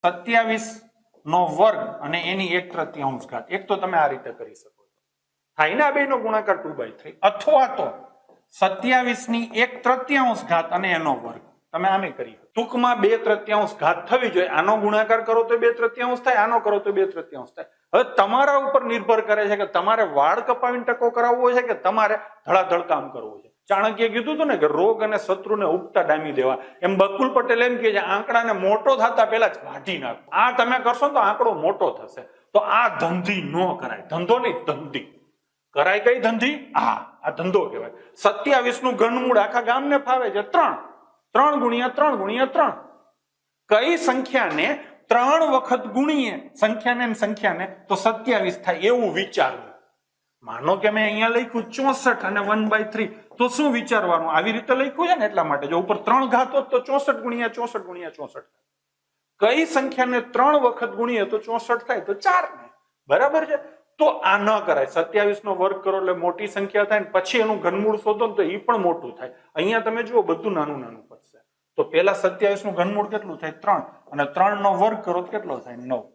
27 નો વર્ગ અને એની 1/3 ઘાત. એક તો તમે આ રીતે કરી શકો છો, થાય ને આ બેનો ગુણાકાર 2/3, અથવા તો 27 ની 1/3 ઘાત અને એનો વર્ગ. તમે આમે કરી ટૂંકમાં 2/3 ઘાત થવી જોઈએ. આનો ગુણાકાર કરો તો 2/3 થાય, આનો કરો તો 2/3 થાય. હવે તમારા ઉપર નિર્ભર કરે છે કે તમારે વાળ કપાવીને ટકો કરાવવો છે કે તમારે ધડાધડ કામ કરવું છે. ચાણક્યે કીધું હતું ને કે રોગ અને શત્રુને ઉગતા ડામી દેવા. એમ બકુલ પટેલ એમ કહે છે આંકડાને મોટો થતા પહેલા જ કાઢી નાખો. આ તમે કરશો તો આંકડો મોટો થશે. તો આ ધંધી ન કરાય. ધંધો નહીં, ધંધી કરાય. કઈ ધંધી? આ ધંધો કહેવાય. 27 નું ઘનમૂળ આખા ગામને ફાવે છે 3. 3 ગુણ્યા 3 ગુણ્યા 3. કઈ સંખ્યાને 3 વખત ગુણીએ સંખ્યાને તો 27 થાય એવું વિચારવું. માનો કે મેં અહીંયા લખ્યું 64 અને 1/3, તો શું વિચારવાનું? આવી રીતે લખ્યું છે ને એટલા માટે. જો ઉપર 3 ઘાત હોત તો 64 ગુણ્યા 64 ગુણ્યા 64. કઈ સંખ્યાને 3 વખત ગુણીએ તો 64 થાય? તો 4 ને. બરાબર છે? તો આ ન કરાય. 27 નો વર્ગ કરો એટલે મોટી સંખ્યા થાય, પછી એનું ઘનમૂળ શોધો તો એ પણ મોટું થાય. અહીંયા તમે જુઓ બધું નાનું નાનું પડશે. તો પેલા 27 નું ઘનમૂળ કેટલું થાય? 3, અને 3 નો વર્ગ કરો તો કેટલો થાય? 9.